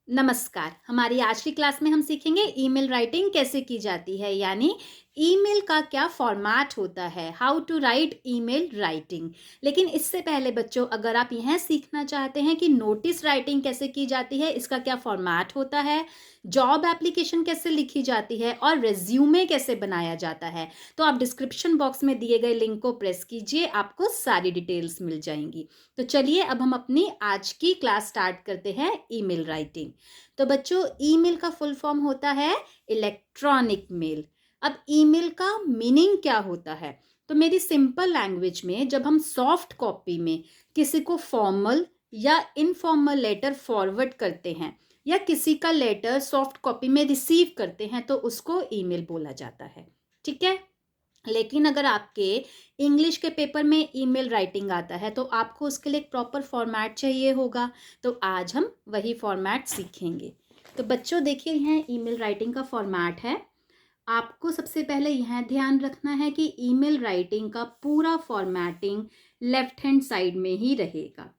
नमस्कार। हमारी आज की क्लास में हम सीखेंगे ईमेल राइटिंग कैसे की जाती है, यानी ईमेल का क्या फॉर्मेट होता है, how to write email writing. लेकिन इससे पहले बच्चों, अगर आप यह सीखना चाहते हैं कि नोटिस राइटिंग कैसे की जाती है, इसका क्या फॉर्मेट होता है, जॉब एप्लीकेशन कैसे लिखी जाती है और रिज्यूमे कैसे बनाया जाता है, तो आप डिस्क्रिप्शन बॉक्स में दिए गए लिंक को प्रेस कीजिए, आपको सारी डिटेल्स मिल जाएंगी। तो चलिए अब हम अपनी आज की क्लास स्टार्ट करते हैं, ईमेल राइटिंग। तो बच्चों, ईमेल का फुल फॉर्म होता है इलेक्ट्रॉनिक मेल। अब ईमेल का मीनिंग क्या होता है? तो मेरी सिंपल लैंग्वेज में, जब हम सॉफ्ट कॉपी में किसी को फॉर्मल या इनफॉर्मल लेटर फॉरवर्ड करते हैं या किसी का लेटर सॉफ्ट कॉपी में रिसीव करते हैं, तो उसको ईमेल बोला जाता है। ठीक है। लेकिन अगर आपके इंग्लिश के पेपर में ईमेल राइटिंग आता है, तो आपको उसके लिए एक प्रॉपर फॉर्मेट चाहिए होगा। तो आज हम वही फॉर्मेट सीखेंगे। तो बच्चों देखिए, यह ईमेल राइटिंग का फॉर्मेट है। आपको सबसे पहले यह ध्यान रखना है कि ईमेल राइटिंग का पूरा फॉर्मेटिंग लेफ्ट हैंड साइड में ही रहेगा।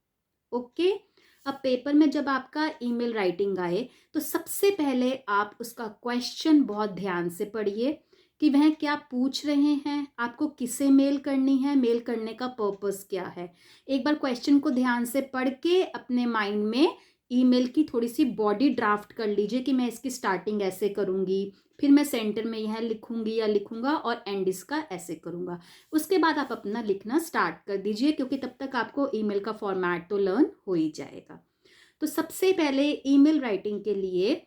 ओके। अब पेपर में जब आपका ईमेल राइटिंग आए, तो सबसे पहले आप उसका क्वेश्चन बहुत ध्यान से पढ़िए कि वह क्या पूछ रहे हैं, आपको किसे मेल करनी है, मेल करने का पर्पस क्या है। एक बार क्वेश्चन को ध्यान से पढ़ के अपने माइंड में ईमेल की थोड़ी सी बॉडी ड्राफ्ट कर लीजिए कि मैं इसकी स्टार्टिंग ऐसे करूंगी, फिर मैं सेंटर में यह लिखूंगी या लिखूंगा और एंड इसका ऐसे करूंगा। उसके बाद आप अपना लिखना स्टार्ट कर दीजिए, क्योंकि तब तक आपको ईमेल का फॉर्मेट तो लर्न हो ही जाएगा। तो सबसे पहले ईमेल राइटिंग के लिए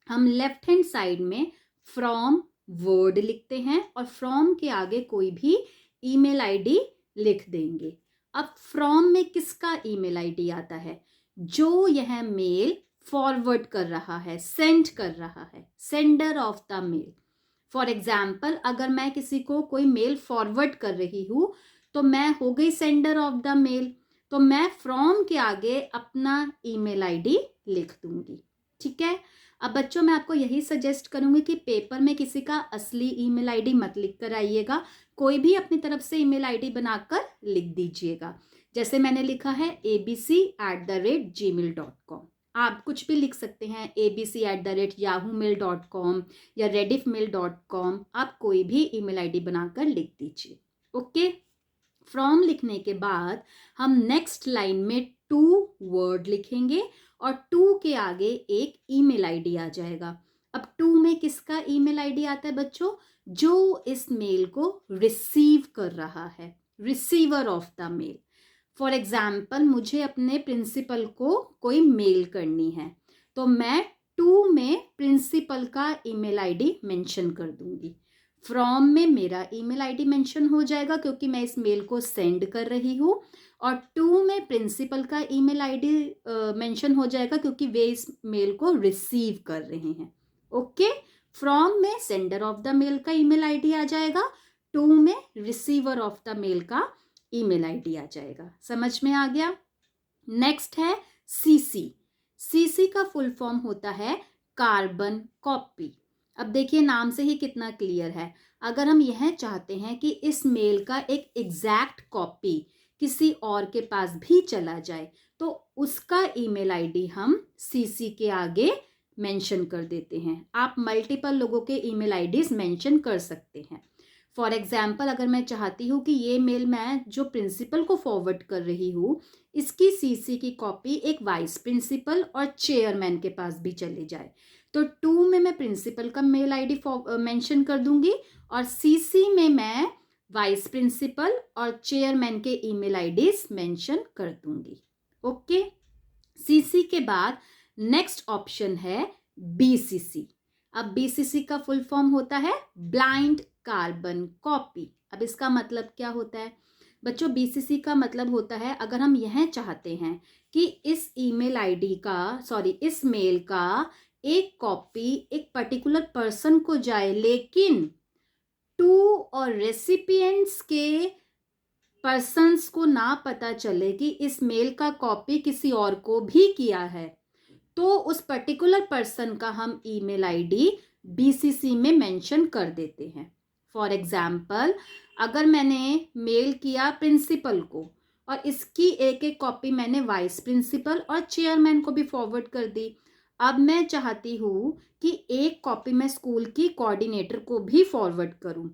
हम लेफ्ट हैंड साइड में फ्रॉम वर्ड लिखते हैं और फ्रॉम के आगे कोई भी ईमेल आईडी लिख देंगे। अब फ्रॉम में किसका ईमेल आईडी आता है? जो यह मेल फॉरवर्ड कर रहा है, सेंड कर रहा है, sender of the mail. For example, अगर मैं किसी को कोई मेल फॉरवर्ड कर रही हूँ, तो मैं हो गई सेंडर ऑफ द मेल। तो मैं फ्रॉम के आगे अपना ईमेल आईडी लिख दूंगी। ठीक है। अब बच्चों, मैं आपको यही सजेस्ट करूंगी कि पेपर में किसी का असली ईमेल आईडी मत लिख कर आइएगा, कोई भी अपनी तरफ से ईमेल आईडी बनाकर लिख दीजिएगा। जैसे मैंने लिखा है abc@gmail.com। आप कुछ भी लिख सकते हैं, abc@yahoomail.com या rediffmail.com। आप कोई भी ईमेल आईडी बनाकर लिख दीजिए। ओके। फ्रॉम लिखने के बाद हम नेक्स्ट लाइन में टू वर्ड लिखेंगे और टू के आगे एक ईमेल आईडी आ जाएगा। अब टू में किसका ईमेल आईडी आता है बच्चों? जो इस मेल को रिसीव कर रहा है, receiver of the mail. For example, मुझे अपने प्रिंसिपल को कोई मेल करनी है, तो मैं टू में प्रिंसिपल का ईमेल आईडी मेंशन कर दूंगी। फ्रॉम में मेरा ईमेल आईडी मेंशन हो जाएगा, क्योंकि मैं इस मेल को सेंड कर रही हूँ, और टू में प्रिंसिपल का ईमेल आईडी मेंशन हो जाएगा, क्योंकि वे इस मेल को रिसीव कर रहे हैं। ओके। फ्रॉम में सेंडर ऑफ द मेल का ईमेल आईडी आ जाएगा, टू में रिसीवर ऑफ द मेल का ईमेल आईडी आ जाएगा। समझ में आ गया? नेक्स्ट है सीसी। सीसी का फुल फॉर्म होता है कार्बन कॉपी। अब देखिए, नाम से ही कितना क्लियर है। अगर हम यह चाहते हैं कि इस मेल का एक एग्जैक्ट कॉपी किसी और के पास भी चला जाए, तो उसका ईमेल आईडी हम सीसी के आगे मेंशन कर देते हैं। आप मल्टीपल लोगों के ईमेल आईडीज मेंशन कर सकते हैं। फॉर एग्जाम्पल, अगर मैं चाहती हूँ कि ये मेल मैं जो प्रिंसिपल को फॉरवर्ड कर रही हूँ, इसकी सीसी की कॉपी एक वाइस प्रिंसिपल और चेयरमैन के पास भी चले जाए, तो टू में मैं प्रिंसिपल का मेल आईडी मेंशन कर दूंगी और सीसी में मैं वाइस प्रिंसिपल और चेयरमैन के ईमेल आईडीज मेंशन कर दूंगी। ओके। सीसी के बाद नेक्स्ट ऑप्शन है बीसीसी। अब बीसीसी का फुल फॉर्म होता है ब्लाइंड कार्बन कॉपी। अब इसका मतलब क्या होता है बच्चों? बीसीसी का मतलब होता है, अगर हम यह चाहते हैं कि इस ईमेल आईडी का, सॉरी, इस मेल का एक कॉपी एक पर्टिकुलर पर्सन को जाए, लेकिन टू और रेसिपिएंट्स के पर्सन्स को ना पता चले कि इस मेल का कॉपी किसी और को भी किया है, तो उस पर्टिकुलर पर्सन का हम ईमेल आईडी बीसीसी में मेंशन कर देते हैं। फॉर एग्जाम्पल, अगर मैंने मेल किया प्रिंसिपल को और इसकी एक एक कॉपी मैंने वाइस प्रिंसिपल और चेयरमैन को भी फॉरवर्ड कर दी, अब मैं चाहती हूँ कि एक कॉपी मैं स्कूल की कोऑर्डिनेटर को भी फॉरवर्ड करूँ,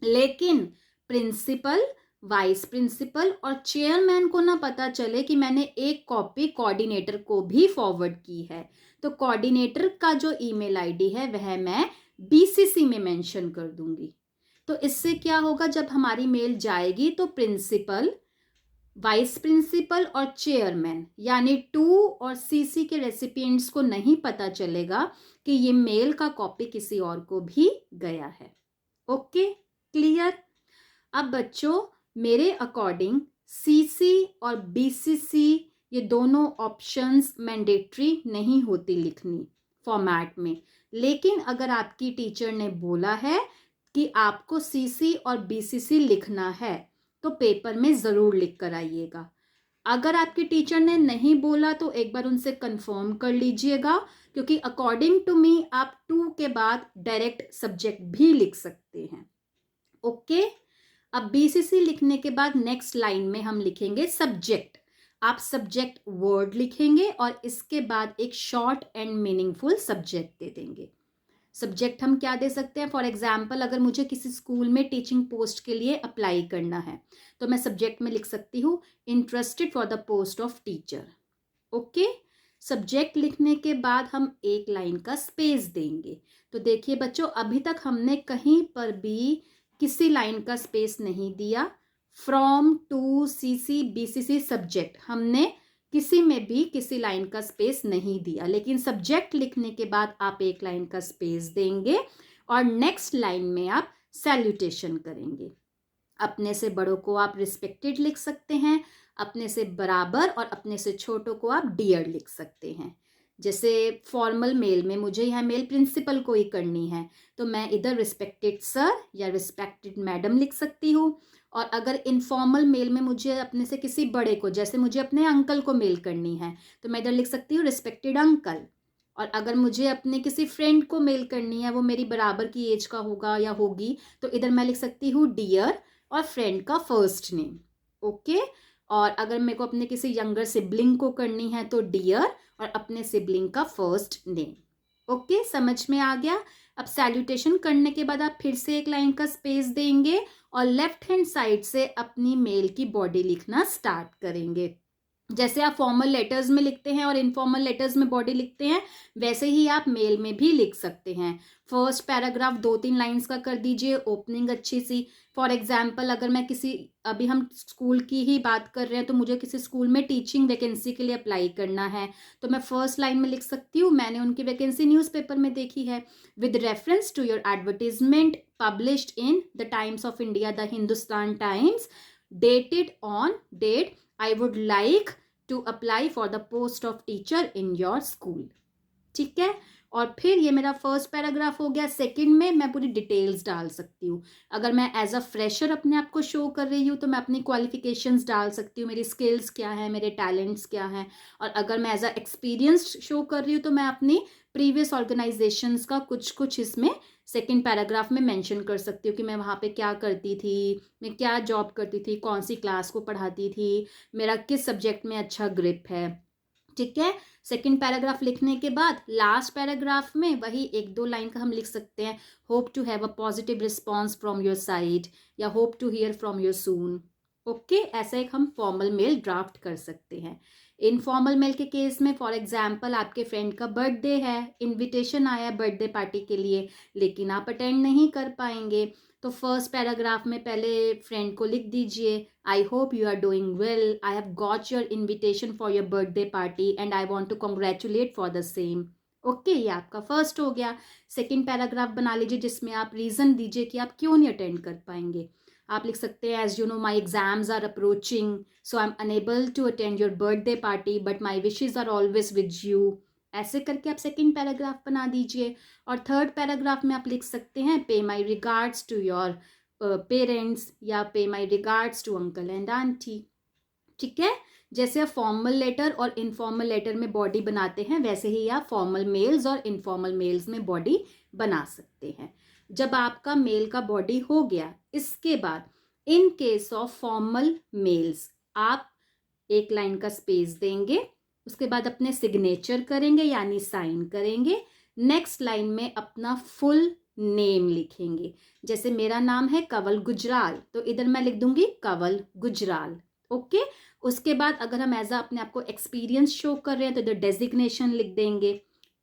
लेकिन प्रिंसिपल, वाइस प्रिंसिपल और चेयरमैन को ना पता चले कि मैंने एक कॉपी कोऑर्डिनेटर को भी फॉरवर्ड की है। तो कोऑर्डिनेटर का जो ईमेल आईडी है वह मैं बीसीसी में मेंशन कर दूंगी। तो इससे क्या होगा, जब हमारी मेल जाएगी तो प्रिंसिपल, वाइस प्रिंसिपल और चेयरमैन यानी 2 और सीसी के रेसिपिएंट्स को नहीं पता चलेगा कि ये मेल का कॉपी किसी और को भी गया है। Okay, clear? अब बच्चों, मेरे अकॉर्डिंग सीसी और बीसीसी ये दोनों ऑप्शंस मैंडेटरी नहीं होती लिखनी फॉर्मेट में, लेकिन अगर आपकी टीचर ने बोला है कि आपको सीसी और बीसीसी लिखना है तो पेपर में ज़रूर लिख कर आइएगा। अगर आपकी टीचर ने नहीं बोला तो एक बार उनसे कंफर्म कर लीजिएगा, क्योंकि अकॉर्डिंग टू मी आप 2 के बाद डायरेक्ट सब्जेक्ट भी लिख सकते हैं। ओके, अब बीसीसी लिखने के बाद नेक्स्ट लाइन में हम लिखेंगे सब्जेक्ट। आप सब्जेक्ट वर्ड लिखेंगे और इसके बाद एक short and meaningful subject they देंगे। सब्जेक्ट हम क्या दे सकते हैं, फॉर एग्जाम्पल अगर मुझे किसी स्कूल में टीचिंग पोस्ट के लिए अप्लाई करना है तो मैं सब्जेक्ट में लिख सकती हूँ interested for the post of teacher. Okay, subject लिखने के बाद हम एक लाइन का स्पेस देंगे। तो देखिए बच्चों, अभी तक हमने कहीं पर भी किसी लाइन का स्पेस नहीं दिया। From, to, CC, BCC, subject, हमने किसी में भी किसी लाइन का स्पेस नहीं दिया, लेकिन सब्जेक्ट लिखने के बाद आप एक लाइन का स्पेस देंगे और नेक्स्ट लाइन में आप सैल्यूटेशन करेंगे। अपने से बड़ों को आप रिस्पेक्टेड लिख सकते हैं, अपने से बराबर और अपने से छोटों को आप डियर लिख सकते हैं। जैसे फॉर्मल मेल में मुझे यह मेल प्रिंसिपल को ही करनी है तो मैं इधर रिस्पेक्टेड सर या रिस्पेक्टेड मैडम लिख सकती हूँ। और अगर इनफॉर्मल मेल में मुझे अपने से किसी बड़े को, जैसे मुझे अपने अंकल को मेल करनी है तो मैं इधर लिख सकती हूँ रिस्पेक्टेड अंकल। और अगर मुझे अपने किसी फ्रेंड को मेल करनी है, वो मेरी बराबर की एज का होगा या होगी, तो इधर मैं लिख सकती हूँ डियर और फ्रेंड का फर्स्ट नेम। ओके, और अगर मेरे को अपने किसी यंगर सिबलिंग को करनी है तो डियर और अपने सिबलिंग का फर्स्ट नेम। ओके, समझ में आ गया? अब सैल्यूटेशन करने के बाद आप फिर से एक लाइन का स्पेस देंगे और लेफ्ट हैंड साइड से अपनी मेल की बॉडी लिखना स्टार्ट करेंगे। जैसे आप फॉर्मल लेटर्स में लिखते हैं और इनफॉर्मल लेटर्स में बॉडी लिखते हैं, वैसे ही आप मेल में भी लिख सकते हैं। फर्स्ट पैराग्राफ 2-3 लाइंस का कर दीजिए, ओपनिंग अच्छी सी। फॉर एग्जाम्पल अगर मैं किसी, अभी हम स्कूल की ही बात कर रहे हैं तो मुझे किसी स्कूल में टीचिंग वैकेंसी के लिए अप्लाई करना है तो मैं फर्स्ट लाइन में लिख सकती हूँ, मैंने उनकी वैकेंसी न्यूज़पेपर में देखी है, with reference to your advertisement published in the Times of India, the Hindustan Times, dated on date I would like to apply for the post of teacher in your school। ठीक है, और फिर ये मेरा first paragraph हो गया। Second में मैं पूरी डिटेल्स डाल सकती हूँ। अगर मैं एज अ फ्रेशर अपने आप को शो कर रही हूँ तो मैं अपनी क्वालिफिकेशंस डाल सकती हूँ, मेरी स्किल्स क्या है, मेरे टैलेंट्स क्या हैं। और अगर मैं एज अ एक्सपीरियंस्ड शो कर रही हूँ तो मैं अपनी प्रीवियस ऑर्गेनाइजेशंस का कुछ कुछ इसमें सेकंड पैराग्राफ में मेंशन कर सकती हूँ कि मैं वहाँ पे क्या करती थी, मैं क्या जॉब करती थी, कौन सी क्लास को पढ़ाती थी, मेरा किस सब्जेक्ट में अच्छा ग्रिप है। ठीक है, सेकंड पैराग्राफ लिखने के बाद लास्ट पैराग्राफ में वही 1-2 लाइन का हम लिख सकते हैं, hope to have a positive response from your side या hope to hear from your soon. Okay, ऐसा एक हम फॉर्मल मेल ड्राफ्ट कर सकते हैं। इनफॉर्मल मेल के केस में फॉर एग्जाम्पल आपके फ्रेंड का बर्थडे है, इनविटेशन आया है बर्थडे पार्टी के लिए, लेकिन आप अटेंड नहीं कर पाएंगे तो फर्स्ट पैराग्राफ में पहले फ्रेंड को लिख दीजिए, I hope you are doing well, I have got your invitation for your birthday party and I want to congratulate for the same. Okay, ये आपका फर्स्ट हो गया। सेकेंड पैराग्राफ बना लीजिए जिसमें आप रीज़न दीजिए कि आप क्यों नहीं अटेंड कर पाएंगे। आप लिख सकते हैं, as you know my exams are approaching so I am unable to attend your birthday party but my wishes are always with you. ऐसे करके आप सेकेंड पैराग्राफ बना दीजिए। और थर्ड पैराग्राफ में आप लिख सकते हैं, pay my regards to your parents या pay my regards to uncle and aunty. ठीक है, जैसे आप फॉर्मल लेटर और इनफॉर्मल लेटर में बॉडी बनाते हैं वैसे ही आप फॉर्मल मेल्स और इनफॉर्मल मेल्स में बॉडी बना सकते हैं। जब आपका मेल का बॉडी हो गया, इसके बाद in case of formal mails आप एक लाइन का स्पेस देंगे, उसके बाद अपने सिग्नेचर करेंगे यानी साइन करेंगे। नेक्स्ट लाइन में अपना फुल नेम लिखेंगे। जैसे मेरा नाम है कंवल गुजराल, तो इधर मैं लिख दूंगी कंवल गुजराल। ओके। उसके बाद अगर हम एज अपने आप को एक्सपीरियंस शो कर रहे हैं तो इधर डेजिग्नेशन लिख देंगे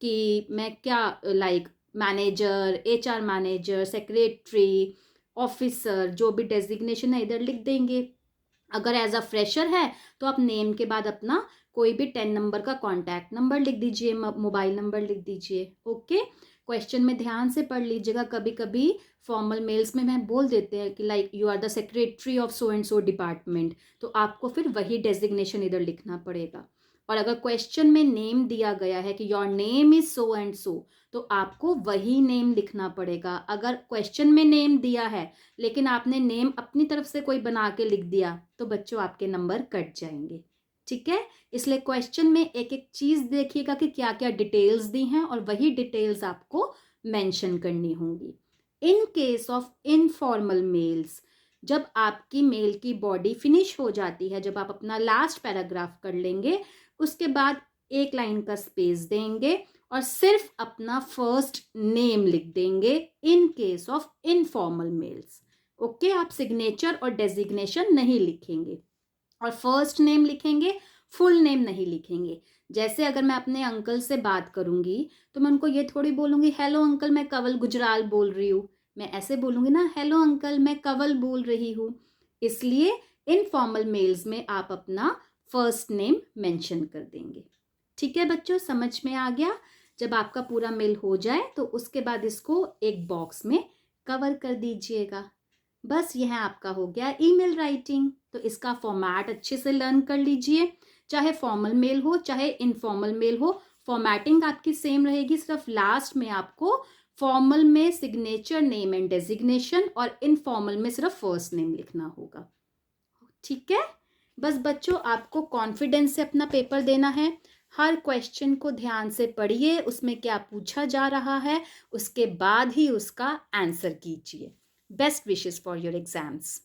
कि मैं क्या like manager, HR manager, secretary, officer, जो भी डेजिग्नेशन है इधर लिख देंगे। अगर एज अ फ्रेशर है तो आप नेम के बाद अपना कोई भी 10 नंबर का कॉन्टैक्ट नंबर लिख दीजिए, मोबाइल नंबर लिख दीजिए। ओके। क्वेश्चन में ध्यान से पढ़ लीजिएगा, कभी कभी फॉर्मल मेल्स में मैं बोल देते हैं कि like you are the secretary of so and so department, तो आपको फिर वही डेजिग्नेशन इधर लिखना पड़ेगा। और अगर क्वेश्चन में नेम दिया गया है कि your name is so and सो, तो आपको वही नेम लिखना पड़ेगा। अगर क्वेश्चन में नेम दिया है लेकिन आपने नेम अपनी तरफ से कोई बना के लिख दिया तो बच्चों आपके नंबर कट जाएंगे। ठीक है। इसलिए क्वेश्चन में एक एक चीज देखिएगा कि क्या क्या डिटेल्स दी हैं और वही डिटेल्स आपको मेंशन करनी होंगी। In case of informal mails, जब आपकी मेल की बॉडी फिनिश हो जाती है, जब आप अपना लास्ट पैराग्राफ कर लेंगे, उसके बाद एक लाइन का स्पेस देंगे और सिर्फ अपना फर्स्ट नेम लिख देंगे in case of informal mails. Okay. आप सिग्नेचर और डेजिग्नेशन नहीं लिखेंगे और फर्स्ट नेम लिखेंगे, फुल नेम नहीं लिखेंगे। जैसे अगर मैं अपने अंकल से बात करूंगी तो मैं उनको ये थोड़ी बोलूंगी हेलो अंकल मैं कंवल गुजराल बोल रही हूँ, मैं ऐसे बोलूंगी ना हेलो अंकल मैं कंवल बोल रही हूँ। इसलिए इनफॉर्मल मेल्स में आप अपना फर्स्ट नेम मेंशन कर देंगे। ठीक है बच्चों, समझ में आ गया। जब आपका पूरा मेल हो जाए तो उसके बाद इसको एक बॉक्स में कवर कर दीजिएगा। बस यह आपका हो गया ईमेल राइटिंग। तो इसका फॉर्मेट अच्छे से लर्न कर लीजिए, चाहे फॉर्मल मेल हो चाहे इनफॉर्मल मेल हो, फॉर्मेटिंग आपकी सेम रहेगी। सिर्फ लास्ट में आपको फॉर्मल में सिग्नेचर, नेम एंड डेजिग्नेशन और इनफॉर्मल में सिर्फ फर्स्ट नेम लिखना होगा। ठीक है। बस बच्चों आपको कॉन्फिडेंस से अपना पेपर देना है। हर क्वेश्चन को ध्यान से पढ़िए, उसमें क्या पूछा जा रहा है, उसके बाद ही उसका आंसर कीजिए। Best wishes for your exams.